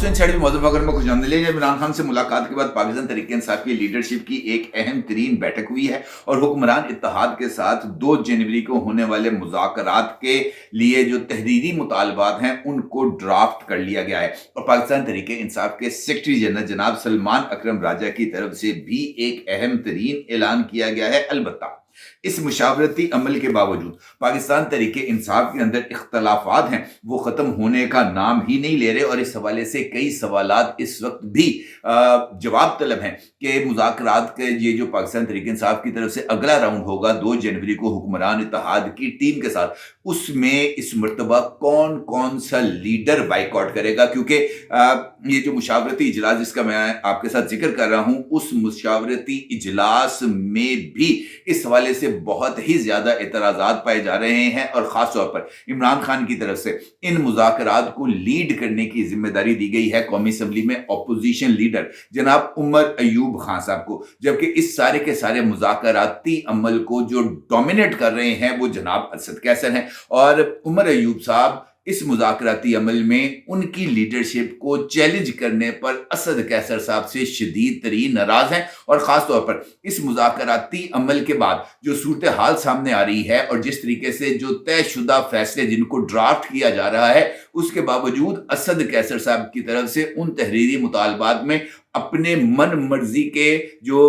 दोस्तों इन साइड भी मौजूद अगर मैं कुछ जानने ले इमरान खान से मुलाकात के बाद पाकिस्तान तहरीक इंसाफ की लीडरशिप की एक अहम तरीन बैठक हुई है और हुक्मरान इत्तेहाद के साथ 2 जनवरी को होने वाले मुज़ाकरात के लिए जो तहरीरी मुतालबात हैं उनको ड्राफ्ट कर लिया गया है और पाकिस्तान तहरीक इंसाफ के सेक्रेटरी जनरल जनाब सलमान अकरम राजा की तरफ से भी एक अहम तरीन ऐलान किया गया है। अलबत्ता इस मुशावरती अमल के बावजूद पाकिस्तान तहरीक इंसाफ के अंदर इख्तलाफात हैं वो ख़त्म होने का नाम ही नहीं ले रहे और इस हवाले से कई सवालात इस वक्त भी जवाब तलब हैं कि मुज़ाकरात के ये जो पाकिस्तान तहरीक इंसाफ की तरफ से अगला राउंड होगा 2 जनवरी को हुक्मरान इत्तेहाद की टीम के साथ, उसमें इस मरतबा कौन कौन सा लीडर बाइकआउट करेगा, क्योंकि ये जो मुशावरती इजलास जिसका मैं आपके साथ जिक्र कर रहा हूं उस मुशावरती इजलास में भी इस हवाले से बहुत ही ज्यादा एतराजात पाए जा रहे हैं और खास तौर पर इमरान खान की तरफ से इन मुज़ाकरात को लीड करने की जिम्मेदारी दी गई है कौमी असम्बली में अपोजिशन लीडर जनाब उमर अयूब खान साहब को, जबकि इस सारे के सारे मुज़ाकराती अमल को जो डोमिनेट कर रहे हैं वो जनाब असद कैसर हैं और उमर अयूब साहब इस मुज़ाकराती अमल में उनकी लीडरशिप को चैलेंज करने पर असद कैसर साहब से शदीद तरीन नाराज हैं और ख़ास तौर पर इस मुज़ाकराती अमल के बाद जो सूरत हाल सामने आ रही है और जिस तरीके से जो तयशुदा फैसले जिनको ड्राफ्ट किया जा रहा है उसके बावजूद असद कैसर साहब की तरफ से उन तहरीरी मुतालबात में अपने मन मर्जी के जो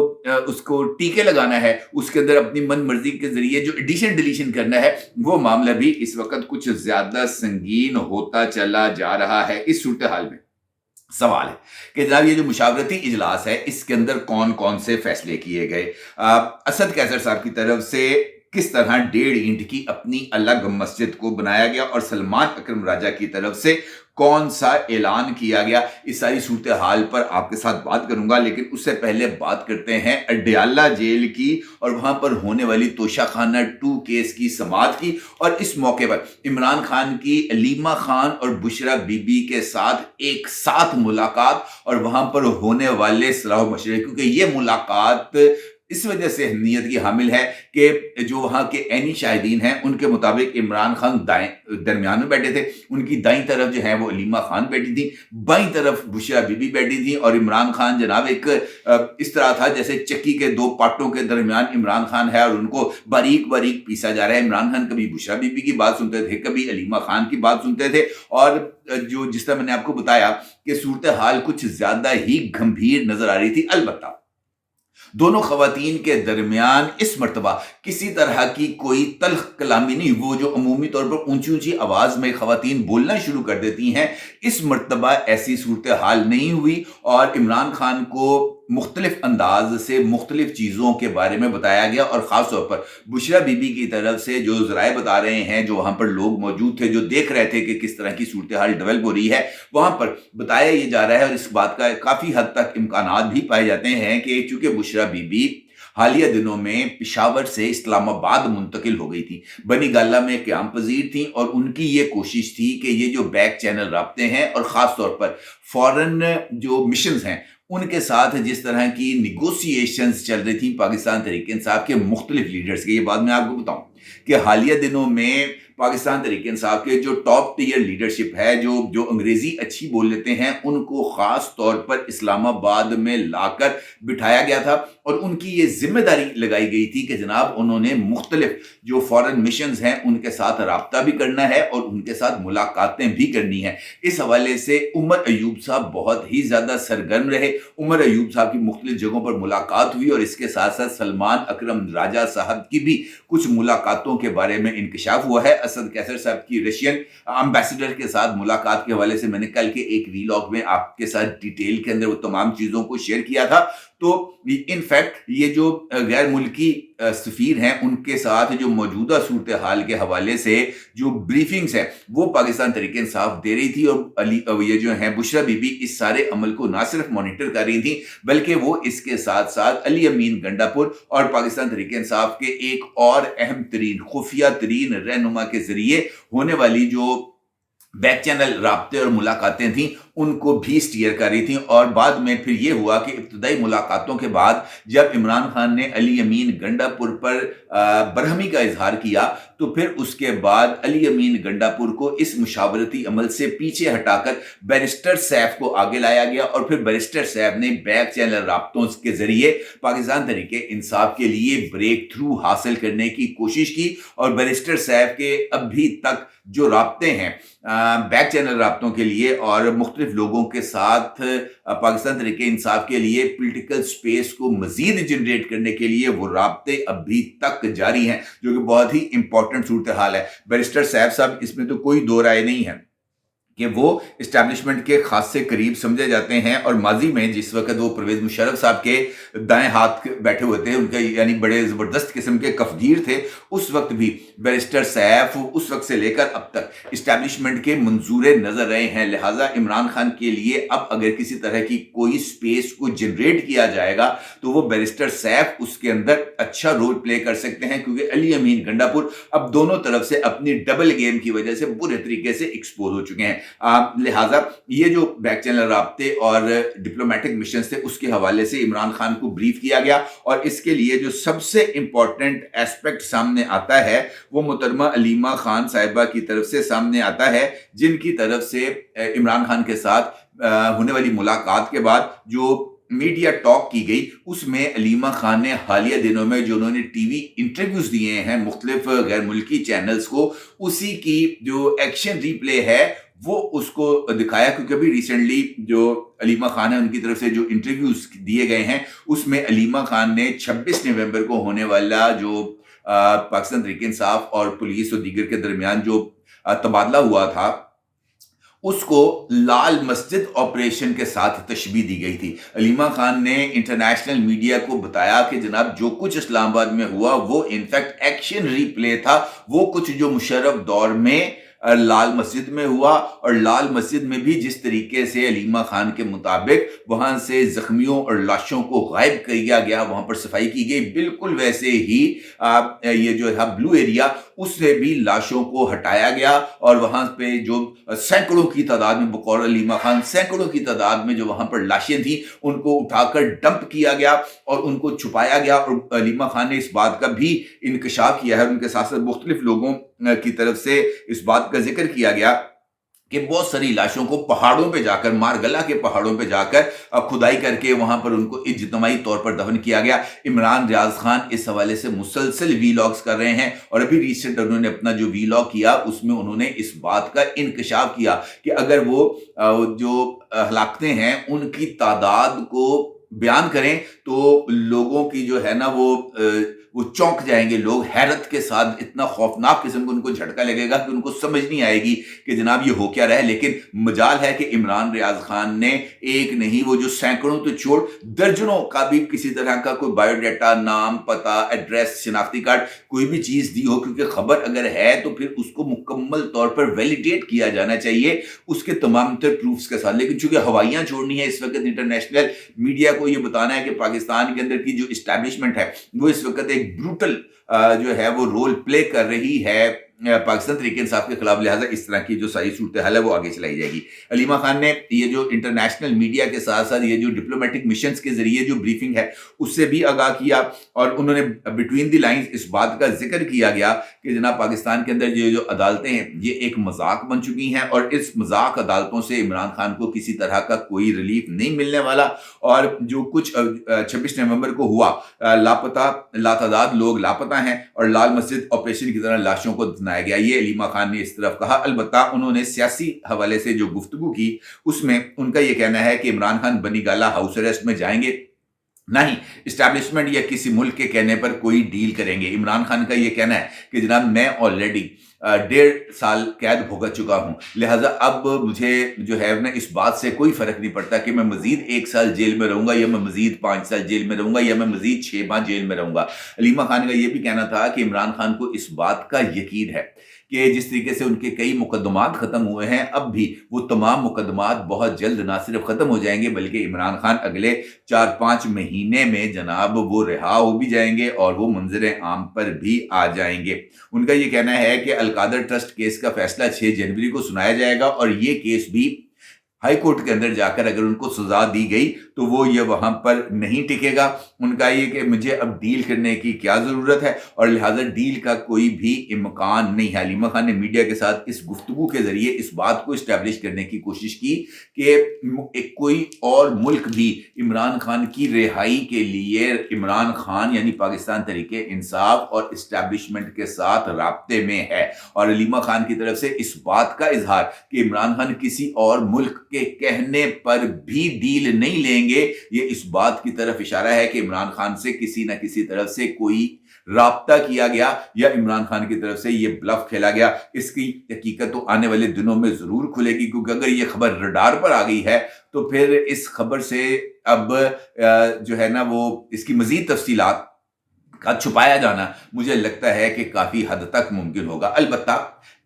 उसको टीके लगाना है उसके अंदर अपनी मन मर्जी के जरिए जो एडिशन डिलीशन करना है वो मामला भी इस वक्त कुछ ज्यादा संगीन होता चला जा रहा है। इस सूरत हाल में सवाल है कि जनाब ये जो मुशावरती इजलास है इसके अंदर कौन कौन से फैसले किए गए। असद कैसर साहब की तरफ से किस तरह 1.5 ईंट की अपनी अलग मस्जिद को बनाया गया और सलमान अकरम राजा की तरफ से कौन सा ऐलान किया गया, इस सारी सूरत हाल पर आपके साथ बात करूंगा। लेकिन उससे पहले बात करते हैं अडयाला जेल की और वहां पर होने वाली तोशाखाना 2 केस की समाअत की और इस मौके पर इमरान खान की अलीमा खान और बुशरा बीबी के साथ एक साथ मुलाकात और वहां पर होने वाले सलाह मशवरे, क्योंकि ये मुलाकात इस वजह से अहमियत की हामिल है कि जो वहां के ऐनी शाहिदीन हैं उनके मुताबिक इमरान खान दरमियान में बैठे थे, उनकी दाईं तरफ जो है वो अलीमा खान बैठी थी, बाईं तरफ बुशरा बीबी बैठी थी और इमरान खान जनाब एक इस तरह था जैसे चक्की के 2 पाटों के दरमियान इमरान खान है और उनको बारीक बारीक पीसा जा रहा है। इमरान खान कभी बुशरा बीबी की बात सुनते थे, कभी अलीमा खान की बात सुनते थे और जो जिस तरह मैंने आपको बताया कि सूरत हाल कुछ ज्यादा ही गंभीर नजर आ रही थी। अलबत्ता दोनों खवातीन के दरमियान इस मर्तबा किसी तरह की कोई तल्ख कलामी नहीं, वो जो अमूमी तौर पर ऊंची ऊंची आवाज में खवातीन बोलना शुरू कर देती हैं, इस मर्तबा ऐसी सूरत हाल नहीं हुई और इमरान खान को मुख्तलिफ अंदाज से मुख्तलिफ चीज़ों के बारे में बताया गया और ख़ास तौर पर बुशरा बीबी की तरफ से जो ज़राए बता रहे हैं, जो वहाँ पर लोग मौजूद थे जो देख रहे थे कि किस तरह की सूरत हाल डेवलप हो रही है, वहाँ पर बताया ये जा रहा है और इस बात का काफ़ी हद तक इम्कानात भी पाए जाते हैं कि चूँकि बुशरा बीबी हालिया दिनों में पेशावर से इस्लामाबाद मुंतकिल हो गई थी, बनी गाला में क़याम पजीर थी और उनकी ये कोशिश थी कि ये जो बैक चैनल राब्ते हैं और ख़ास तौर पर फॉरेन जो मिशंस हैं उनके साथ जिस तरह की निगोसिएशंस चल रही थी पाकिस्तान तहरीक इंसाफ के मुख्तलिफ लीडर्स के, ये बाद में आपको बताऊं कि हालिया दिनों में पाकिस्तान तहरीक इंसाफ के जो टॉप टियर लीडरशिप है जो अंग्रेजी अच्छी बोल लेते हैं उनको खास तौर पर इस्लामाबाद में लाकर बिठाया गया था और उनकी ये जिम्मेदारी लगाई गई थी कि जनाब उन्होंने मुख्तलिफ जो फॉरेन मिशंस हैं उनके साथ राब्ता भी करना है और उनके साथ मुलाकातें भी करनी है। इस हवाले से उमर अयूब साहब बहुत ही ज़्यादा सरगर्म रहे। उमर अयूब साहब की मुख्तलिफ जगहों पर मुलाकात हुई और इसके साथ साथ सलमान अकरम राजा साहब की भी कुछ मुलाकातों के बारे में इंकशाफ हुआ है। असद कैसर साहब की रशियन एम्बेसडर के साथ मुलाकात के हवाले से मैंने कल के एक वीलॉग में आपके साथ डिटेल के अंदर वो तमाम चीज़ों को शेयर किया था। तो इनफैक्ट ये जो गैर मुल्की सफीर हैं उनके साथ जो मौजूदा सूरत हाल के हवाले से जो ब्रीफिंग्स हैं वो पाकिस्तान तहरीक इंसाफ दे रही थी और ये जो है बुशरा बीबी इस सारे अमल को ना सिर्फ मॉनिटर कर रही थी बल्कि वो इसके साथ साथ अली अमीन गंडापुर और पाकिस्तान तहरीक इंसाफ के एक और अहम तरीन खुफिया तरीन रहनुमा के जरिए होने वाली जो बैक चैनल राब्ते और मुलाकातें थी उनको भी स्टीयर कर रही थी। और बाद में फिर ये हुआ कि इब्तदाई मुलाकातों के बाद जब इमरान खान ने अली अमीन गंडापुर पर बरहमी का इजहार किया, तो फिर उसके बाद अली अमीन गंडापुर को इस मुशावरती अमल से पीछे हटाकर बैरिस्टर सैफ को आगे लाया गया और फिर बैरिस्टर सैफ ने बैक चैनल राब्तों के जरिए पाकिस्तान तहरीक इंसाफ के लिए ब्रेक थ्रू हासिल करने की कोशिश की। और बैरिस्टर सैफ के अभी तक जो राब्ते हैं बैक चैनल राब्तों के लिए और मुख्तलिफ लोगों के साथ पाकिस्तान तहरीक इंसाफ के लिए पॉलिटिकल स्पेस को मजीद जनरेट करने के लिए वो राब्ते अभी तक जारी हैं, जो कि बहुत ही इंपॉर्टेंट सूरत हाल है। बैरिस्टर सैफ साहब, इसमें तो कोई दो राय नहीं है कि वो इस्टेब्लिशमेंट के खास से करीब समझे जाते हैं। और माजी में जिस वक्त वो परवेज मुशर्रफ साहब के दाएं हाथ बैठे हुए थे, उनके यानी बड़े ज़बरदस्त किस्म के कफगीर थे, उस वक्त भी बैरिस्टर सैफ उस वक्त से लेकर अब तक इस्टेब्लिशमेंट के मंजूरे नजर रहे हैं। लिहाजा इमरान खान के लिए अब अगर किसी तरह की कोई स्पेस को जनरेट किया जाएगा तो वो बैरिस्टर सैफ उसके अंदर अच्छा रोल प्ले कर सकते हैं, क्योंकि अली अमीन गंडापुर अब दोनों तरफ से अपनी डबल गेम की वजह से बुरे तरीके से एक्सपोज हो चुके हैं। लिहाजा ये जो बैक चैनल राब्ते और डिप्लोमेटिक मिशन थे उसके हवाले से इमरान खान को ब्रीफ किया गया। और इसके लिए जो सबसे इंपॉर्टेंट एस्पेक्ट सामने आता है वो मुहतरमा अलीमा खान साहिबा की तरफ से सामने आता है, जिनकी तरफ से इमरान खान के साथ होने वाली मुलाकात के बाद जो मीडिया टॉक की गई उसमें अलीमा खान ने हालिया दिनों में जो उन्होंने टीवी इंटरव्यूज दिए हैं मुख्तलिफ गैर मुल्की चैनल्स को, उसी की जो एक्शन रिप्ले है वो उसको दिखाया। क्योंकि अभी रिसेंटली जो अलीमा खान है उनकी तरफ से जो इंटरव्यूज दिए गए हैं उसमें अलीमा खान ने 26 नवंबर को होने वाला जो पाकिस्तान तहरीक इंसाफ और पुलिस और दीगर के दरमियान जो तबादला हुआ था उसको लाल मस्जिद ऑपरेशन के साथ तशबीह दी गई थी। अलीमा खान ने इंटरनेशनल मीडिया को बताया कि जनाब जो कुछ इस्लामाबाद में हुआ वो इनफैक्ट एक्शन रिप्ले था, वो कुछ जो मुशर्रफ दौर में लाल मस्जिद में हुआ और लाल मस्जिद में भी जिस तरीके से अलीमा खान के मुताबिक वहां से जख्मियों और लाशों को गायब किया गया, वहां पर सफाई की गई, बिल्कुल वैसे ही ये जो है ब्लू एरिया उससे भी लाशों को हटाया गया। और वहां पे जो सैकड़ों की तादाद में, बकौल अलीमा खान सैकड़ों की तादाद में जो वहां पर लाशें थी उनको उठाकर डंप किया गया और उनको छुपाया गया। और अलीमा खान ने इस बात का भी इंकशाफ किया है, उनके साथ साथ मुख्तलिफ लोगों की तरफ से इस बात का जिक्र किया गया कि बहुत सारी लाशों को पहाड़ों पे जाकर, मारगला के पहाड़ों पे जाकर खुदाई करके वहां पर उनको इज्तिमाई तौर पर दफन किया गया। इमरान रियाज खान इस हवाले से मुसलसल वीलॉग्स कर रहे हैं और अभी रिसेंट उन्होंने अपना जो वीलॉग किया उसमें उन्होंने इस बात का इंकशाफ किया कि अगर वो जो हलाकतें हैं उनकी तादाद को बयान करें तो लोगों की जो है ना वो चौंक जाएंगे, लोग हैरत के साथ, इतना खौफनाक किस्म को उनको झटका लगेगा कि उनको समझ नहीं आएगी कि जनाब ये हो क्या रहा है। लेकिन मजाल है कि इमरान रियाज खान ने एक नहीं वो जो सैकड़ों तो छोड़ दर्जनों का भी किसी तरह का कोई बायोडाटा, नाम, पता, एड्रेस, शिनाख्ती कार्ड, कोई भी चीज दी हो, क्योंकि खबर अगर है तो फिर उसको मुकम्मल तौर पर वैलिडेट किया जाना चाहिए उसके तमाम तर प्रूफ्स के साथ। लेकिन चूंकि हवाइयां छोड़नी है इस वक्त, इंटरनेशनल मीडिया को ये बताना है कि पाकिस्तान के अंदर की जो इस्टेब्लिशमेंट है वो इस वक्त एक ब्रूटल जो है वो रोल प्ले कर रही है पाकिस्तान तहरीक इंसाफ के खिलाफ। लिहाजा इस तरह की जो सारी सूरत हाल है वो आगे चलाई जाएगी। अलीमा खान ने ये जो इंटरनेशनल मीडिया के साथ साथ ये जो डिप्लोमेटिक मिशंस के जरिए जो ब्रीफिंग है उससे भी आगाह किया और उन्होंने बिटवीन द लाइंस इस बात का जिक्र किया गया कि जनाब पाकिस्तान के अंदर जो अदालतें हैं ये एक मजाक बन चुकी हैं और इस मजाक अदालतों से इमरान खान को किसी तरह का कोई रिलीफ नहीं मिलने वाला। और जो कुछ 26 नवंबर को हुआ, लातादाद लोग लापता हैं और लाल मस्जिद ऑपरेशन की तरह लाशों को दफनाया गया, ये अलीमा खान ने इस तरफ कहा। अलबत्ता उन्होंने सियासी हवाले से जो गुफ्तगू की उसमें उनका यह कहना है कि इमरान खान बनी गाला हाउस अरेस्ट में जाएंगे नहीं, इस्टेब्लिशमेंट या किसी मुल्क के कहने पर कोई डील करेंगे। इमरान खान का यह कहना है कि जनाब मैं ऑलरेडी 1.5 साल कैद भुगत चुका हूं, लिहाजा अब मुझे जो है ना इस बात से कोई फर्क नहीं पड़ता कि मैं मजीद 1 साल जेल में रहूंगा या मैं मजीद 5 साल जेल में रहूंगा या मैं मजीद 6 माह जेल में रहूंगा। अलीमा खान का यह भी कहना था कि इमरान खान को इस बात का यकीन है कि जिस तरीके से उनके कई मुकदमात खत्म हुए हैं अब भी वो तमाम मुकदमात बहुत जल्द ना सिर्फ खत्म हो जाएंगे बल्कि इमरान खान अगले 4-5 महीने में जनाब वो रिहा हो भी जाएंगे और वो मंजर आम पर भी आ जाएंगे। उनका ये कहना है कि अलकादर ट्रस्ट केस का फैसला 6 जनवरी को सुनाया जाएगा और ये केस भी हाई कोर्ट के अंदर जाकर अगर उनको सजा दी गई तो वो ये वहां पर नहीं टिकेगा। उनका ये कि मुझे अब डील करने की क्या जरूरत है, और लिहाजा डील का कोई भी इम्कान नहीं है। हलीमा खान ने मीडिया के साथ इस गुफ्तगू के जरिए इस बात को इस्टेब्लिश करने की कोशिश की कि कोई और मुल्क भी इमरान खान की रिहाई के लिए इमरान खान यानी पाकिस्तान तहरीक इंसाफ और इस्टेब्लिशमेंट के साथ राब्ते में है। और हलीमा खान की तरफ से इस बात का इजहार कि इमरान खान किसी और मुल्क के कहने पर भी डील नहीं लेंगे, ये इस बात की तरफ इशारा है कि इमरान खान से किसी न किसी तरफ से कोई राब्ता किया गया या इमरान खान की तरफ से ये ब्लफ खेला गया। इसकी हकीकत तो आने वाले दिनों में जरूर खुलेगी, क्योंकि अगर ये खबर रडार पर आ गई है तो फिर इस खबर से अब जो है ना वो इसकी मजीद तफसीलात का छुपाया जाना मुझे लगता है कि काफी हद तक मुमकिन होगा। अलबत्ता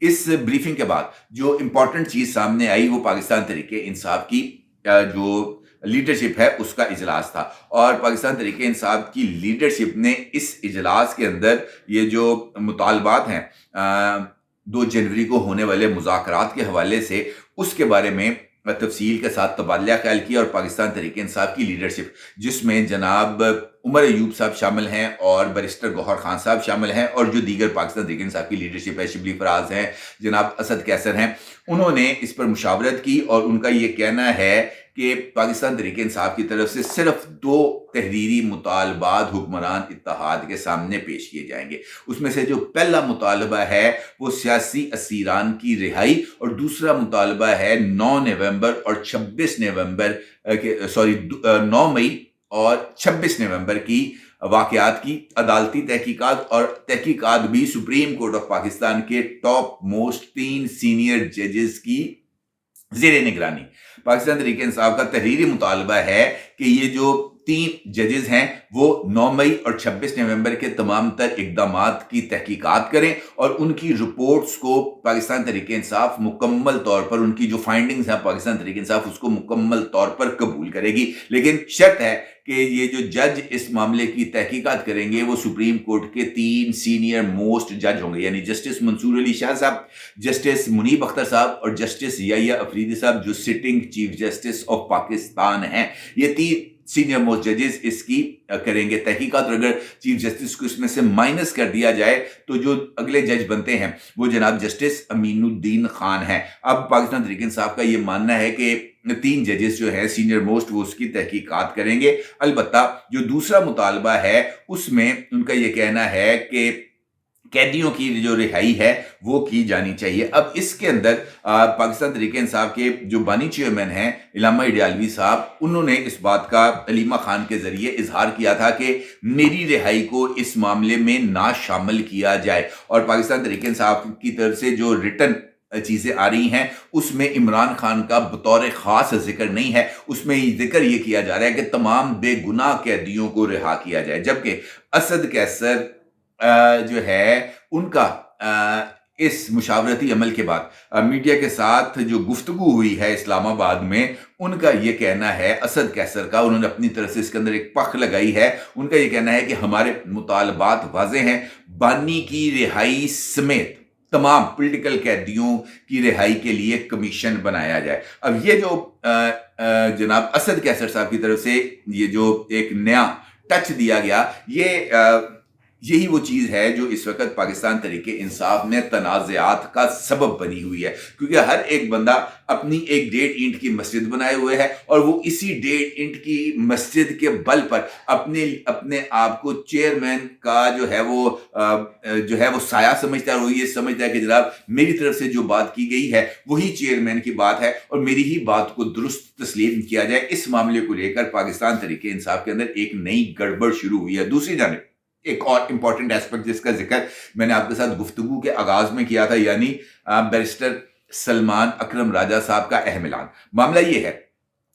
इस ब्रीफिंग के बाद जो इंपॉर्टेंट चीज सामने आई वो पाकिस्तान तहरीक इंसाफ की जो लीडरशिप है उसका इजलास था। और पाकिस्तान तहरीक इंसाफ की लीडरशिप ने इस इजलास के अंदर ये जो मुतालबात हैं 2 जनवरी को होने वाले मुज़ाकरात के हवाले से उसके बारे में तफसील के साथ तबादला ख्याल किया। और पाकिस्तान तहरीक इंसाफ की लीडरशिप जिसमें जनाब उमर अयूब साहब शामिल हैं और बैरिस्टर गौहर खान साहब शामिल हैं और जो दीगर पाकिस्तान तहरीक इंसाफ की लीडरशिप है, शिबली फराज हैं, जनाब असद कैसर हैं, उन्होंने इस पर मुशावरत की। और उनका ये कहना है कि पाकिस्तान तहरीक इंसाफ की तरफ से सिर्फ 2 तहरीरी मुतालबात हुक्मरान इत्तेहाद के सामने पेश किए जाएंगे। उसमें से जो पहला मुतालबा है वो सियासी असीरान की रिहाई और दूसरा मुतालबा है 9 नवंबर और 26 नवंबर 9 मई और 26 नवंबर की वाकयात की अदालती तहकीकात, और तहकीकात भी सुप्रीम कोर्ट ऑफ पाकिस्तान के टॉप मोस्ट 3 सीनियर जजेस की ज़ेरे निगरानी। पाकिस्तान तहरीक इंसाफ का तहरीरी मुतालबा है कि ये जो 3 जजेस हैं वो 9 मई और 26 नवंबर के तमाम तर इकदामात की तहकीकात करें और उनकी रिपोर्ट्स को पाकिस्तान तहरीक इंसाफ मुकम्मल तौर पर, उनकी जो फाइंडिंग्स हैं पाकिस्तान तहरीक इंसाफ उसको मुकम्मल तौर पर कबूल करेगी। लेकिन शर्त है कि ये जो जज इस मामले की तहकीकात करेंगे वो सुप्रीम कोर्ट के 3 सीनियर मोस्ट जज होंगे, यानी जस्टिस मंसूर अली शाह साहब, जस्टिस मुनीब अख्तर साहब और जस्टिस याहिया अफरीदी साहब जो sitting chief justice of Pakistan हैं। ये 3 सीनियर मोस्ट जजेस इसकी करेंगे तहकीकात। और अगर चीफ जस्टिस को इसमें से माइनस कर दिया जाए तो जो अगले जज बनते हैं वो जनाब जस्टिस अमीनुद्दीन खान हैं। अब पाकिस्तान तहरीक इंसाफ का ये मानना है कि 3 जजेस जो है सीनियर मोस्ट वो उसकी तहकीकात करेंगे। अलबत्ता जो दूसरा मुतालबा है उसमें उनका ये कहना है कि कैदियों की जो रिहाई है वो की जानी चाहिए। अब इसके अंदर पाकिस्तान तहरीक इंसाफ के जो बानी चेयरमैन हैं इलामा इडियालवी साहब, उन्होंने इस बात का हलीमा खान के जरिए इजहार किया था कि मेरी रिहाई को इस मामले में ना शामिल किया जाए। और पाकिस्तान तहरीक इंसाफ की तरफ से जो रिटन चीजें आ रही हैं उसमें इमरान खान का बतौर खास जिक्र नहीं है, उसमें जिक्र ये किया जा रहा है कि तमाम बेगुनाह कैदियों को रिहा किया जाए। जबकि असद कैसर जो है उनका इस मुशावरती अमल के बाद मीडिया के साथ जो गुफ्तगू हुई है इस्लामाबाद में, उनका ये कहना है असद कैसर का, उन्होंने अपनी तरफ से इसके अंदर एक पख लगाई है। उनका ये कहना है कि हमारे मुतालबात वाज़े हैं, बानी की रिहाई समेत तमाम पॉलिटिकल कैदियों की रिहाई के लिए कमीशन बनाया जाए। अब ये जो जनाब असद कैसर साहब की तरफ से ये जो एक नया टच दिया गया, ये यही वो चीज़ है जो इस वक्त पाकिस्तान तहरीक इंसाफ में तनाज़ात का सबब बनी हुई है। क्योंकि हर एक बंदा अपनी एक 1.5 ईंट की मस्जिद बनाए हुए है और वो इसी 1.5 ईंट की मस्जिद के बल पर अपने आप को चेयरमैन का जो है वो साया समझता है। और वो ये समझता है कि जनाब मेरी तरफ से जो बात की गई है वही चेयरमैन की बात है और मेरी ही बात को दुरुस्त तस्लीम किया जाए। इस मामले को लेकर पाकिस्तान तहरीक इंसाफ के अंदर एक नई गड़बड़ शुरू हुई है। दूसरी जानिब एक और इंपॉर्टेंट एस्पेक्ट जिसका जिक्र मैंने आपके साथ गुफ्तगू के आगाज में किया था, यानी बैरिस्टर सलमान अकरम राजा साहब का अहम ऐलान। मामला ये है,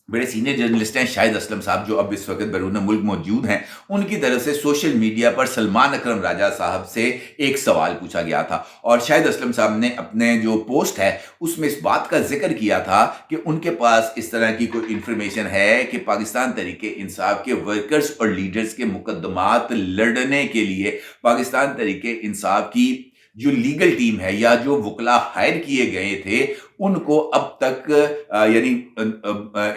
बड़े सीनियर जर्नलिस्ट हैं शाहिद असलम साहब जो अब इस वक्त बैरून मुल्क मौजूद हैं, उनकी तरफ से सोशल मीडिया पर सलमान अकरम राजा साहब से एक सवाल पूछा गया था और शाहिद असलम साहब ने अपने जो पोस्ट है उसमें इस बात का जिक्र किया था कि उनके पास इस तरह की कोई इंफॉर्मेशन है कि पाकिस्तान तहरीक इंसाफ के वर्कर्स और लीडर्स के मुकदमात लड़ने के लिए पाकिस्तान तहरीक इंसाफ की जो लीगल टीम है या जो वकला हायर किए गए थे उनको अब तक यानी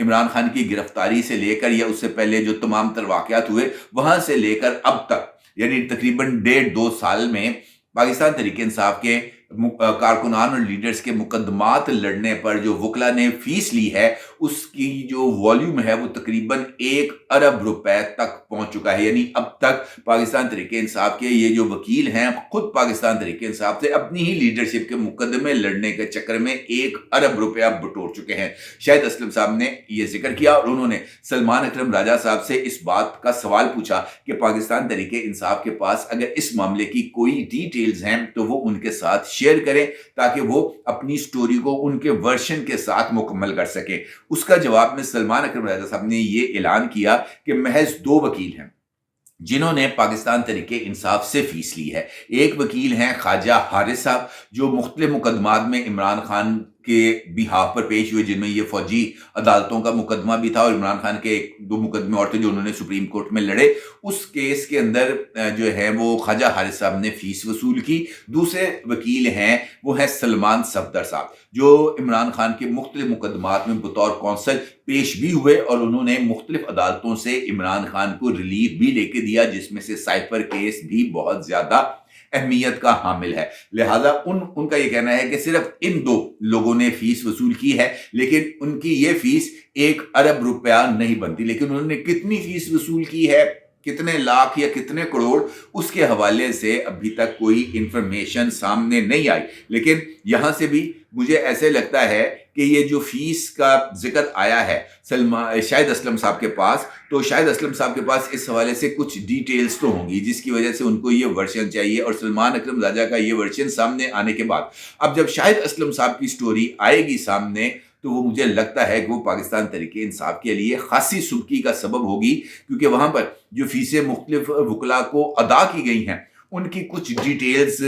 इमरान खान की गिरफ्तारी से लेकर या उससे पहले जो तमाम तर वाक़यात हुए वहां से लेकर अब तक यानी तकरीबन 1.5-2 साल में पाकिस्तान तहरीक इंसाफ के कारकुनान और लीडर्स के मुकदमात लड़ने पर जो वकला ने फीस ली है उसकी जो वॉल्यूम है वो तकरीबन 1 अरब रुपए तक पहुंच चुका है। यानी अब तक पाकिस्तान तहरीक इंसाफ के ये जो वकील हैं खुद पाकिस्तान तहरीक इंसाफ से अपनी ही लीडरशिप के मुकदमे लड़ने के चक्कर में 1 अरब रुपया बटोर चुके हैं। शाहिद असलम साहब ने यह जिक्र किया और उन्होंने सलमान अकरम राजा साहब से इस बात का सवाल पूछा कि पाकिस्तान तहरीक इंसाफ के पास अगर इस मामले की कोई डिटेल्स हैं तो वो उनके साथ शेयर करें ताकि वो अपनी स्टोरी को उनके वर्शन के साथ मुकम्मल कर सके। उसका जवाब में सलमान अकरम राजा साहब ने ये ऐलान किया कि महज 2 वकील हैं जिन्होंने पाकिस्तान तहरीक इंसाफ से फीस ली है। एक वकील हैं ख्वाजा हारिस साहब जो मुख्तलिफ मुकदमात में इमरान खान के बिहाफ पर पेश हुए, जिनमें ये फौजी अदालतों का मुकदमा भी था और इमरान खान के 1-2 मुकदमे और थे जो उन्होंने सुप्रीम कोर्ट में लड़े। उस केस के अंदर जो है वो ख्वाजा हारिस साहब ने फीस वसूल की। दूसरे वकील हैं वो है सलमान सफदर साहब जो इमरान खान के मुख्तलिफ मुकदमात में बतौर कौंसल पेश भी हुए और उन्होंने मुख्तलिफ अदालतों से इमरान खान को रिलीफ भी लेके दिया, जिसमें से साइफर केस भी बहुत ज्यादा अहमियत का हामिल है। लिहाजा उनका ये कहना है कि सिर्फ इन 2 लोगों ने फीस वसूल की है, लेकिन उनकी ये फीस 1 अरब रुपया नहीं बनती। लेकिन उन्होंने कितनी फीस वसूल की है, कितने लाख या कितने करोड़, उसके हवाले से अभी तक कोई इंफॉर्मेशन सामने नहीं आई। लेकिन यहां से भी मुझे ऐसे लगता है कि ये जो फीस का जिक्र आया है शाहिद असलम साहब के पास, तो शाहिद असलम साहब के पास इस हवाले से कुछ डिटेल्स तो होंगी जिसकी वजह से उनको ये वर्शन चाहिए। और सलमान अकरम राजा का ये वर्शन सामने आने के बाद अब जब शाहिद असलम साहब की स्टोरी आएगी सामने तो वो मुझे लगता है कि वो पाकिस्तान तहरीक इंसाफ के लिए खासी सुर्खी का सबब होगी, क्योंकि वहां पर जो फीसें मुख्तलिफ वकला को अदा की गई हैं उनकी कुछ डिटेल्स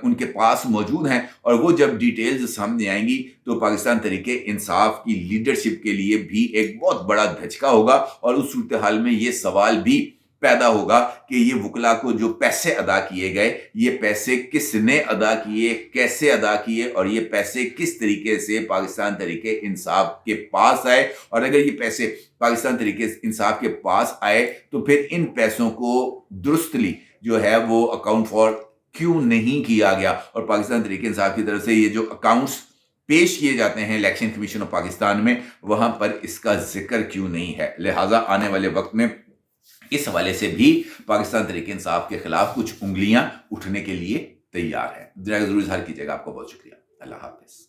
उनके पास मौजूद हैं और वो जब डिटेल्स सामने आएंगी तो पाकिस्तान तहरीक इंसाफ की लीडरशिप के लिए भी एक बहुत बड़ा धचका होगा। और उस सूरत हाल में ये सवाल भी पैदा होगा कि ये वकला को जो पैसे अदा किए गए, ये पैसे किसने अदा किए, कैसे अदा किए और ये पैसे किस तरीके से पाकिस्तान तहरीक इंसाफ के पास आए। और अगर ये पैसे पाकिस्तान तहरीक इंसाफ के पास आए तो फिर इन पैसों को दुरुस्तली जो है वो अकाउंट फॉर क्यों नहीं किया गया, और पाकिस्तान तहरीक इंसाफ की तरफ से ये जो अकाउंट्स पेश किए जाते हैं इलेक्शन कमीशन ऑफ पाकिस्तान में वहां पर इसका जिक्र क्यों नहीं है। लिहाजा आने वाले वक्त में इस हवाले से भी पाकिस्तान तहरीक इंसाफ के खिलाफ कुछ उंगलियां उठने के लिए तैयार है। जरूर इज़हार कीजिएगा। आपको बहुत शुक्रिया। अल्लाह हाफिज।